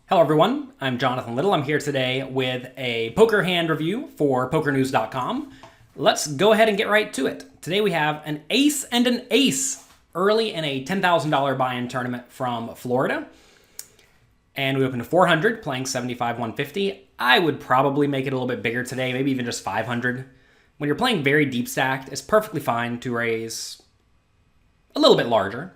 Hello everyone, I'm Jonathan Little. I'm here today with a poker hand review for PokerNews.com. Let's go ahead and get right to it. Today we have an ace and an ace early in a $10,000 buy-in tournament from Florida. And we opened to 400, playing 75, 150. I would probably make it a little bit bigger today, maybe even just 500. When you're playing very deep stacked, it's perfectly fine to raise a little bit larger.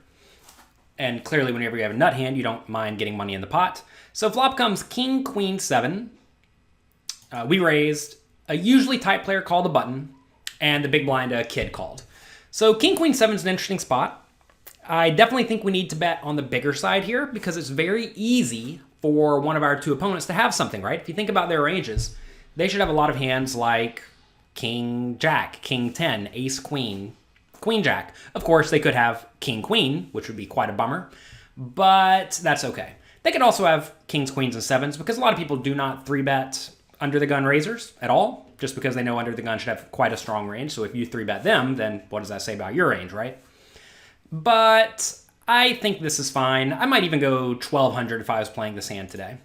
And clearly, whenever you have a nut hand, you don't mind getting money in the pot. So flop comes king, queen, 7. We raised. A usually tight player called the button, and the big blind a kid called. So king, queen, 7 is an interesting spot. I definitely think we need to bet on the bigger side here because it's very easy for one of our two opponents to have something, right? If you think about their ranges, they should have a lot of hands like king, jack, king, 10, ace, queen, queen, jack. Of course, they could have king, queen, which would be quite a bummer, but that's okay. They could also have kings, queens, and 7s because a lot of people do not 3-bet under the gun raisers at all, just because they know under the gun should have quite a strong range. So if you 3-bet them, then what does that say about your range, right? But I think this is fine. I might even go 1200 if I was playing this hand today.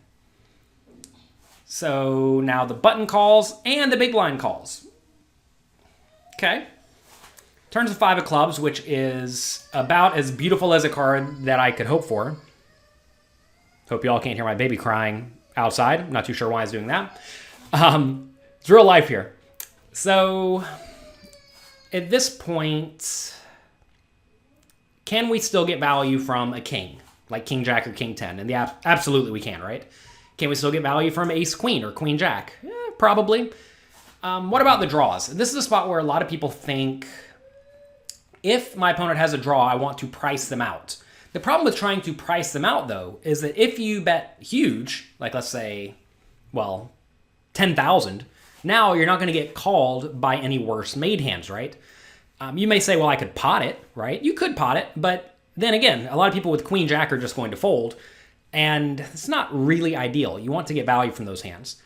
So now the button calls and the big blind calls. Okay. Turns to 5 of clubs, which is about as beautiful as a card that I could hope for. Hope you all can't hear my baby crying outside. I'm not too sure why he's doing that. It's real life here. So at this point, can we still get value from a king, like king, jack, or king, 10? And absolutely we can, right? Can we still get value from ace, queen, or queen, jack? Probably. What about the draws? This is a spot where a lot of people think, if my opponent has a draw, I want to price them out. The problem with trying to price them out, though, is that if you bet huge, like let's say, well, 10,000, now you're not going to get called by any worse made hands, right? You may say, well, I could pot it, right? You could pot it, but then again, a lot of people with queen jack are just going to fold, and it's not really ideal. You want to get value from those hands.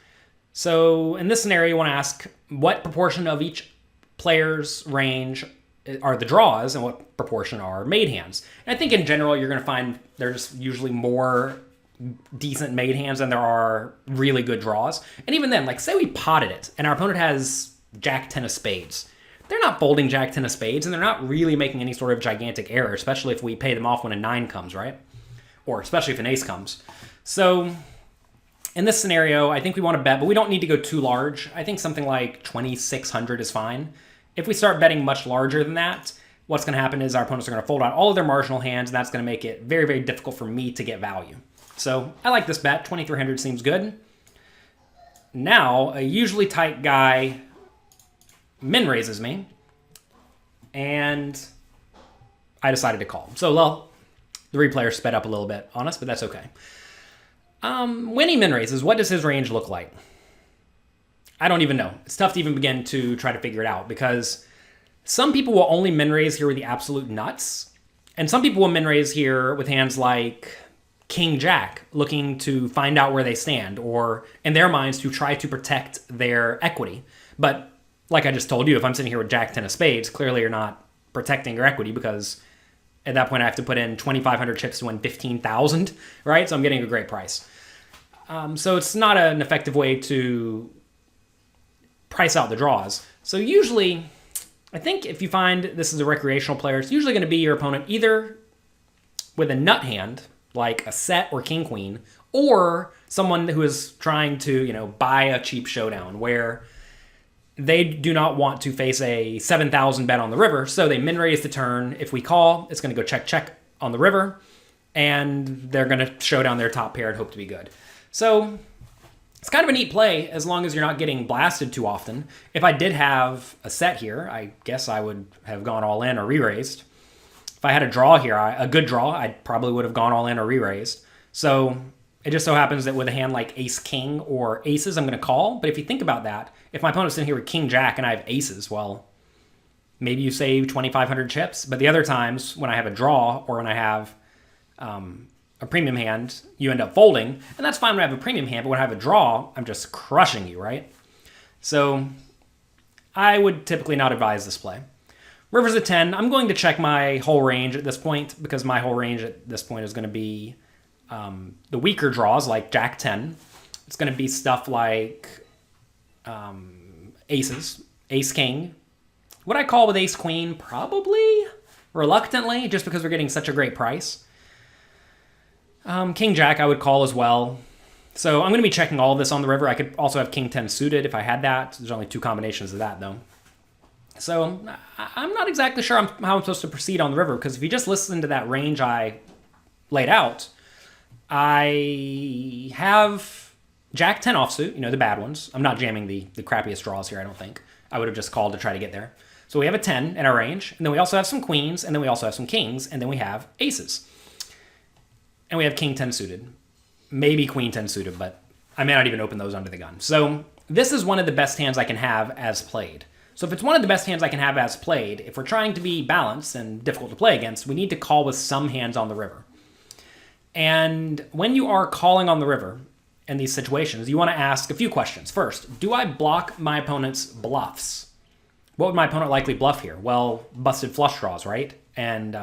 So in this scenario, you want to ask what proportion of each player's range are the draws and what proportion are made hands. And I think in general, you're going to find there's usually more decent made hands than there are really good draws. And even then, like say we potted it and our opponent has jack 10 of spades. They're not folding jack 10 of spades and they're not really making any sort of gigantic error, especially if we pay them off when a 9 comes, right? Or especially if an ace comes. So in this scenario, I think we want to bet, but we don't need to go too large. I think something like 2,600 is fine. If we start betting much larger than that, what's going to happen is our opponents are going to fold out all of their marginal hands, and that's going to make it very, very difficult for me to get value. So I like this bet. 2,300 seems good. Now, a usually tight guy min raises me, and I decided to call. So, well, the replayer sped up a little bit on us, but that's okay. When he min raises, what does his range look like? I don't even know. It's tough to even begin to try to figure it out because some people will only min raise here with the absolute nuts, and some people will min raise here with hands like king jack, looking to find out where they stand, or in their minds to try to protect their equity. But like I just told you, if I'm sitting here with jack 10 of spades, clearly you're not protecting your equity because at that point I have to put in 2,500 chips to win 15,000, right? So I'm getting a great price. So it's not an effective way to price out the draws. So usually, I think if you find this is a recreational player, it's usually going to be your opponent either with a nut hand, like a set or king queen, or someone who is trying to, buy a cheap showdown where they do not want to face a 7,000 bet on the river, so they min raise the turn. If we call, it's going to go check, check on the river, and they're going to show down their top pair and hope to be good. So it's kind of a neat play as long as you're not getting blasted too often. If I did have a set here, I guess I would have gone all in or re-raised. If I had a draw here, a good draw, I probably would have gone all in or re-raised. So it just so happens that with a hand like ace-king or aces, I'm going to call. But if you think about that, if my opponent's sitting here with king-jack and I have aces, well, maybe you save 2,500 chips. But the other times when I have a draw or when I have a premium hand, you end up folding. And that's fine when I have a premium hand, but when I have a draw, I'm just crushing you, right? So I would typically not advise this play. River's a 10. I'm going to check my whole range at this point because my whole range at this point is going to be The weaker draws, like Jack 10, it's going to be stuff like aces, ace king. Would I call with ace queen? Probably. Reluctantly, just because we're getting such a great price. King jack I would call as well. So I'm going to be checking all of this on the river. I could also have king 10 suited if I had that. There's only 2 combinations of that, though. So I'm not exactly sure how I'm supposed to proceed on the river, because if you just listen to that range I laid out, I have Jack 10 offsuit, the bad ones. I'm not jamming the crappiest draws here, I don't think. I would have just called to try to get there. So we have a 10 in our range, and then we also have some queens, and then we also have some kings, and then we have aces. And we have king 10 suited. Maybe queen 10 suited, but I may not even open those under the gun. So this is one of the best hands I can have as played. So if it's one of the best hands I can have as played, if we're trying to be balanced and difficult to play against, we need to call with some hands on the river. And when you are calling on the river in these situations, you want to ask a few questions. First, do I block my opponent's bluffs? What would my opponent likely bluff here? Well, busted flush draws, right? And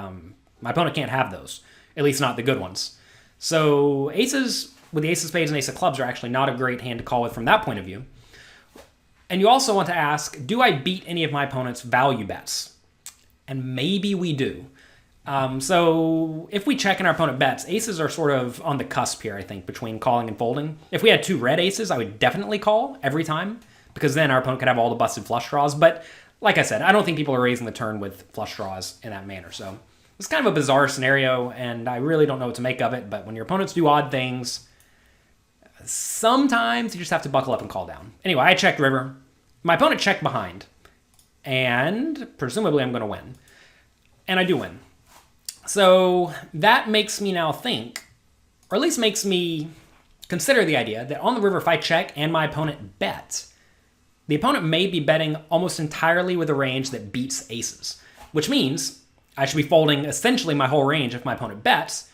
my opponent can't have those, at least not the good ones. So aces with the ace of spades and ace of clubs are actually not a great hand to call with from that point of view. And you also want to ask, do I beat any of my opponent's value bets? And maybe we do. So if we check in our opponent bets, aces are sort of on the cusp here, I think, between calling and folding. If we had 2 red aces, I would definitely call every time, because then our opponent could have all the busted flush draws. But like I said, I don't think people are raising the turn with flush draws in that manner. So it's kind of a bizarre scenario, and I really don't know what to make of it. But when your opponents do odd things, sometimes you just have to buckle up and call down. Anyway, I checked river. My opponent checked behind, and presumably I'm going to win. And I do win. So that makes me now think, or at least makes me consider the idea that on the river, if I check and my opponent bets, the opponent may be betting almost entirely with a range that beats aces, which means I should be folding essentially my whole range if my opponent bets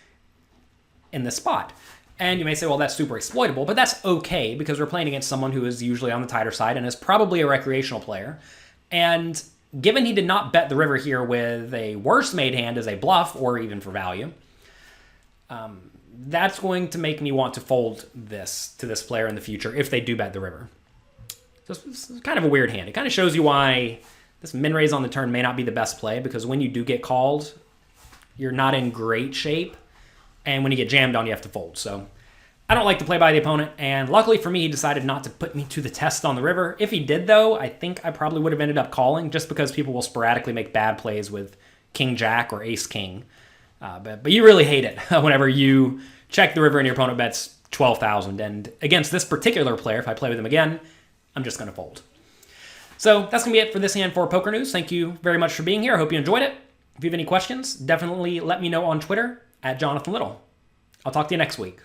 in this spot. And you may say, well, that's super exploitable, but that's okay because we're playing against someone who is usually on the tighter side and is probably a recreational player. And given he did not bet the river here with a worse made hand as a bluff or even for value, that's going to make me want to fold this to this player in the future if they do bet the river. So it's kind of a weird hand. It kind of shows you why this min raise on the turn may not be the best play, because when you do get called, you're not in great shape. And when you get jammed on, you have to fold. So I don't like to play by the opponent. And luckily for me, he decided not to put me to the test on the river. If he did, though, I think I probably would have ended up calling, just because people will sporadically make bad plays with king jack or ace king. But you really hate it whenever you check the river and your opponent bets 12,000. And against this particular player, if I play with him again, I'm just going to fold. So that's going to be it for this hand for Poker News. Thank you very much for being here. I hope you enjoyed it. If you have any questions, definitely let me know on Twitter @JonathanLittle. I'll talk to you next week.